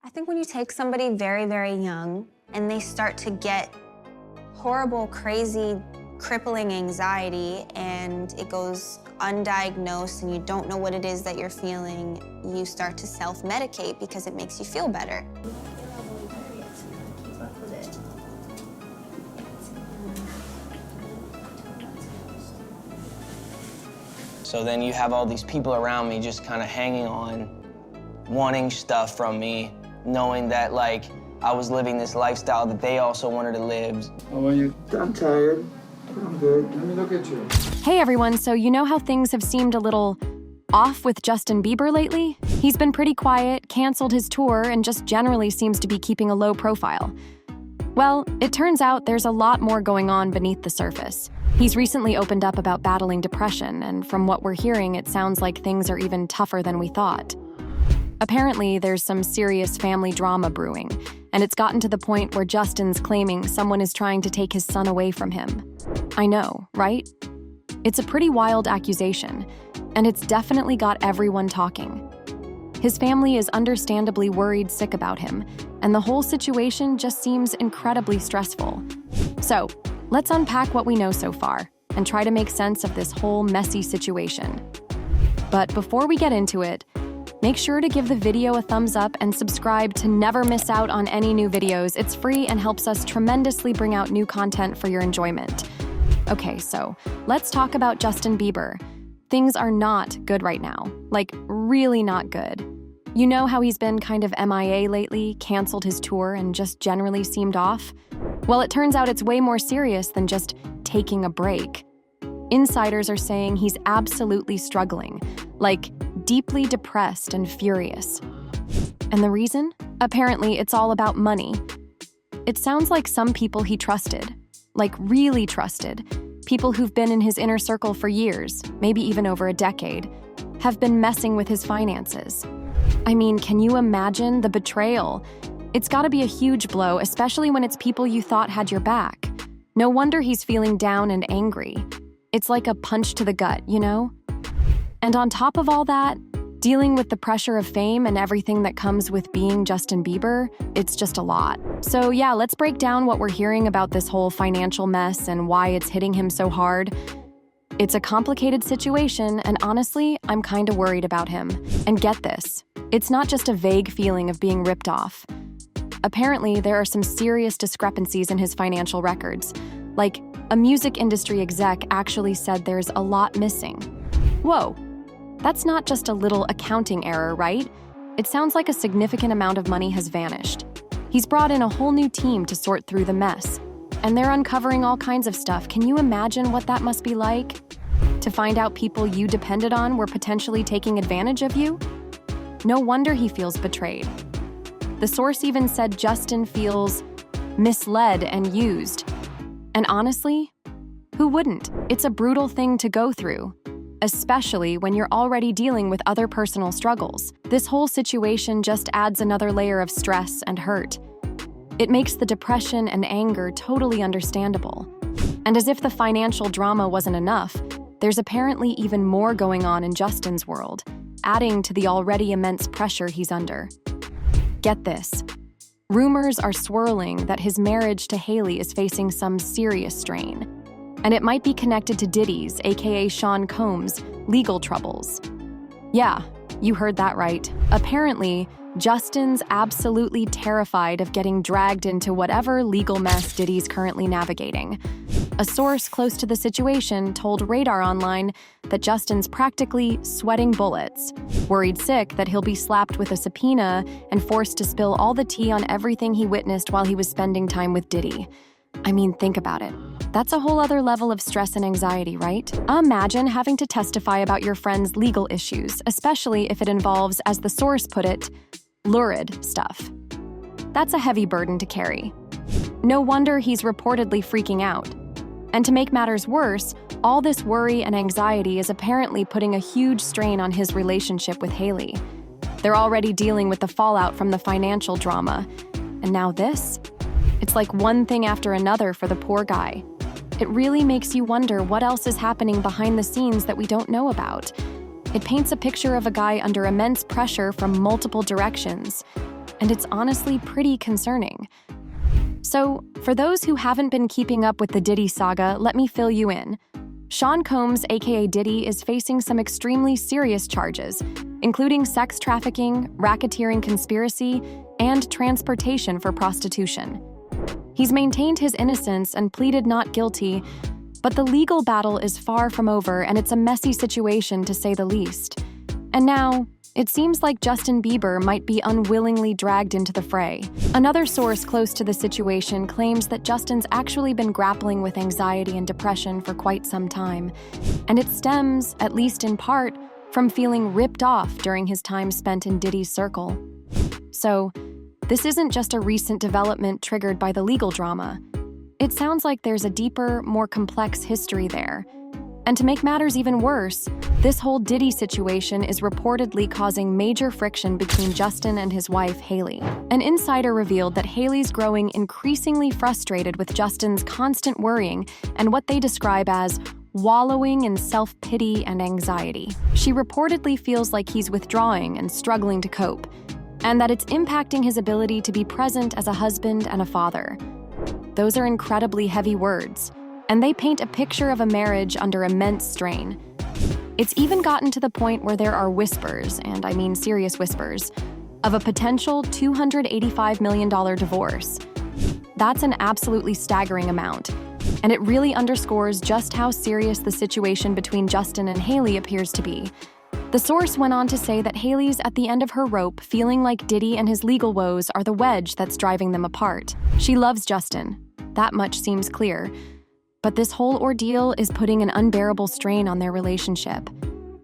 I think when you take somebody very, very young and they start to get horrible, crazy, crippling anxiety and it goes undiagnosed and you don't know what it is that you're feeling, you start to self-medicate because it makes you feel better. So then you have all these people around me just kind of hanging on, wanting stuff from me, knowing that, like, I was living this lifestyle that they also wanted to live. How are you? I'm tired. I'm good. Let me look at you. Hey everyone, so you know how things have seemed a little off with Justin Bieber lately? He's been pretty quiet, canceled his tour, and just generally seems to be keeping a low profile. Well, it turns out there's a lot more going on beneath the surface. He's recently opened up about battling depression, and from what we're hearing, it sounds like things are even tougher than we thought. Apparently, there's some serious family drama brewing, and it's gotten to the point where Justin's claiming someone is trying to take his son away from him. I know, right? It's a pretty wild accusation, and it's definitely got everyone talking. His family is understandably worried sick about him, and the whole situation just seems incredibly stressful. So, let's unpack what we know so far and try to make sense of this whole messy situation. But before we get into it, make sure to give the video a thumbs up and subscribe to never miss out on any new videos. It's free and helps us tremendously bring out new content for your enjoyment. Okay, so let's talk about Justin Bieber. Things are not good right now, like really not good. You know how he's been kind of MIA lately, canceled his tour, and just generally seemed off? Well, it turns out it's way more serious than just taking a break. Insiders are saying he's absolutely struggling, like deeply depressed and furious. And the reason? Apparently, it's all about money. It sounds like some people he trusted, like really trusted, people who've been in his inner circle for years, maybe even over a decade, have been messing with his finances. I mean, can you imagine the betrayal? It's gotta be a huge blow, especially when it's people you thought had your back. No wonder he's feeling down and angry. It's like a punch to the gut, you know? And on top of all that, dealing with the pressure of fame and everything that comes with being Justin Bieber, it's just a lot. So yeah, let's break down what we're hearing about this whole financial mess and why it's hitting him so hard. It's a complicated situation, and honestly, I'm kinda worried about him. And get this, it's not just a vague feeling of being ripped off. Apparently, there are some serious discrepancies in his financial records. Like, a music industry exec actually said there's a lot missing. Whoa, that's not just a little accounting error, right? It sounds like a significant amount of money has vanished. He's brought in a whole new team to sort through the mess, and they're uncovering all kinds of stuff. Can you imagine what that must be like? To find out people you depended on were potentially taking advantage of you? No wonder he feels betrayed. The source even said Justin feels misled and used. And honestly, who wouldn't? It's a brutal thing to go through, especially when you're already dealing with other personal struggles. This whole situation just adds another layer of stress and hurt. It makes the depression and anger totally understandable. And as if the financial drama wasn't enough, there's apparently even more going on in Justin's world, adding to the already immense pressure he's under. Get this. Rumors are swirling that his marriage to Hailey is facing some serious strain, and it might be connected to Diddy's, aka Sean Combs', legal troubles. Yeah, you heard that right. Apparently, Justin's absolutely terrified of getting dragged into whatever legal mess Diddy's currently navigating. A source close to the situation told Radar Online that Justin's practically sweating bullets, worried sick that he'll be slapped with a subpoena and forced to spill all the tea on everything he witnessed while he was spending time with Diddy. I mean, think about it. That's a whole other level of stress and anxiety, right? Imagine having to testify about your friend's legal issues, especially if it involves, as the source put it, lurid stuff. That's a heavy burden to carry. No wonder he's reportedly freaking out. And to make matters worse, all this worry and anxiety is apparently putting a huge strain on his relationship with Hailey. They're already dealing with the fallout from the financial drama. And now this? It's like one thing after another for the poor guy. It really makes you wonder what else is happening behind the scenes that we don't know about. It paints a picture of a guy under immense pressure from multiple directions. and it's honestly pretty concerning. So, for those who haven't been keeping up with the Diddy saga, let me fill you in. Sean Combs, aka Diddy, is facing some extremely serious charges, including sex trafficking, racketeering conspiracy, and transportation for prostitution. He's maintained his innocence and pleaded not guilty, but the legal battle is far from over, and it's a messy situation to say the least. And now, it seems like Justin Bieber might be unwillingly dragged into the fray. Another source close to the situation claims that Justin's actually been grappling with anxiety and depression for quite some time, and it stems, at least in part, from feeling ripped off during his time spent in Diddy's circle. So, this isn't just a recent development triggered by the legal drama. It sounds like there's a deeper, more complex history there. And to make matters even worse, this whole Diddy situation is reportedly causing major friction between Justin and his wife, Hailey. An insider revealed that Hailey's growing increasingly frustrated with Justin's constant worrying and what they describe as wallowing in self-pity and anxiety. She reportedly feels like he's withdrawing and struggling to cope, and that it's impacting his ability to be present as a husband and a father. Those are incredibly heavy words, and they paint a picture of a marriage under immense strain. It's even gotten to the point where there are whispers, and I mean serious whispers, of a potential $285 million divorce. That's an absolutely staggering amount, and it really underscores just how serious the situation between Justin and Hailey appears to be. The source went on to say that Hailey's at the end of her rope, feeling like Diddy and his legal woes are the wedge that's driving them apart. She loves Justin. That much seems clear. But this whole ordeal is putting an unbearable strain on their relationship.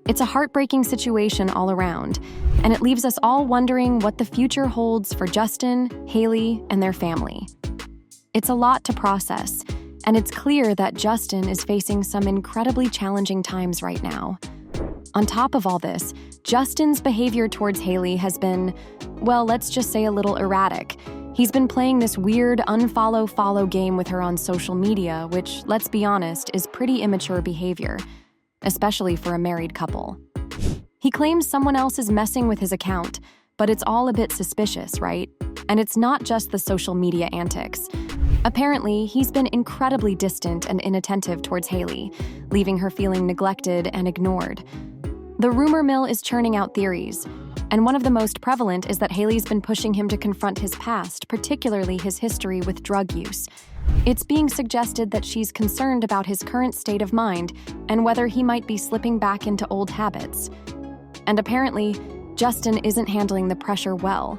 It's a heartbreaking situation all around, and it leaves us all wondering what the future holds for Justin, Hailey, and their family. It's a lot to process, and it's clear that Justin is facing some incredibly challenging times right now. On top of all this, Justin's behavior towards Hailey has been, well, let's just say a little erratic. He's been playing this weird unfollow-follow game with her on social media, which, let's be honest, is pretty immature behavior, especially for a married couple. He claims someone else is messing with his account, but it's all a bit suspicious, right? And it's not just the social media antics. Apparently, he's been incredibly distant and inattentive towards Hailey, leaving her feeling neglected and ignored. The rumor mill is churning out theories, and one of the most prevalent is that Hailey's been pushing him to confront his past, particularly his history with drug use. It's being suggested that she's concerned about his current state of mind and whether he might be slipping back into old habits. And apparently, Justin isn't handling the pressure well.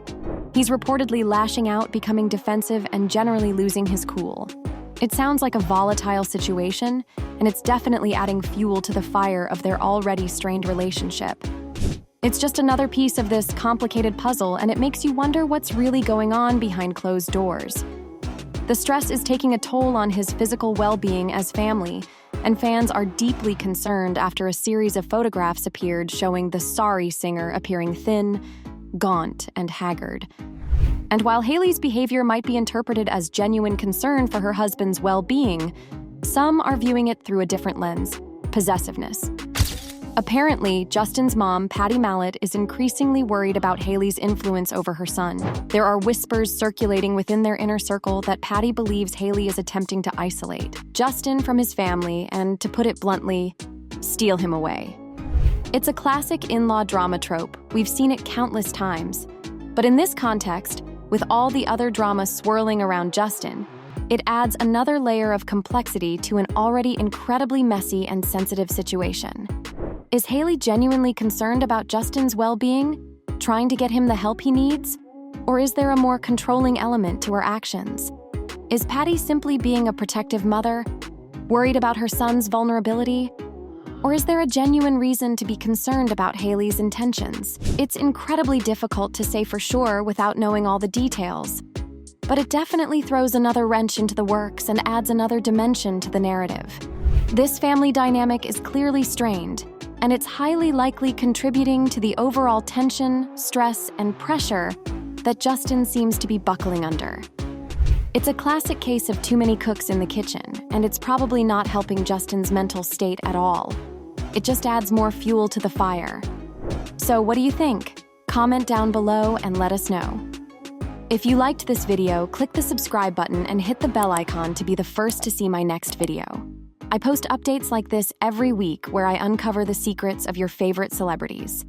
He's reportedly lashing out, becoming defensive, and generally losing his cool. It sounds like a volatile situation, and it's definitely adding fuel to the fire of their already strained relationship. It's just another piece of this complicated puzzle, and it makes you wonder what's really going on behind closed doors. The stress is taking a toll on his physical well-being as family, and fans are deeply concerned after a series of photographs appeared showing the Sorry singer appearing thin, gaunt, and haggard. And while Hailey's behavior might be interpreted as genuine concern for her husband's well-being, some are viewing it through a different lens: possessiveness. Apparently, Justin's mom, Patty Mallet, is increasingly worried about Hailey's influence over her son. There are whispers circulating within their inner circle that Patty believes Hailey is attempting to isolate Justin from his family and, to put it bluntly, steal him away. It's a classic in-law drama trope. We've seen it countless times. But in this context, with all the other drama swirling around Justin, it adds another layer of complexity to an already incredibly messy and sensitive situation. Is Hailey genuinely concerned about Justin's well-being, trying to get him the help he needs? Or is there a more controlling element to her actions? Is Patty simply being a protective mother, worried about her son's vulnerability? Or is there a genuine reason to be concerned about Hailey's intentions? It's incredibly difficult to say for sure without knowing all the details. But it definitely throws another wrench into the works and adds another dimension to the narrative. This family dynamic is clearly strained, and it's highly likely contributing to the overall tension, stress, and pressure that Justin seems to be buckling under. It's a classic case of too many cooks in the kitchen, and it's probably not helping Justin's mental state at all. It just adds more fuel to the fire. So what do you think? Comment down below and let us know. If you liked this video, click the subscribe button and hit the bell icon to be the first to see my next video. I post updates like this every week where I uncover the secrets of your favorite celebrities.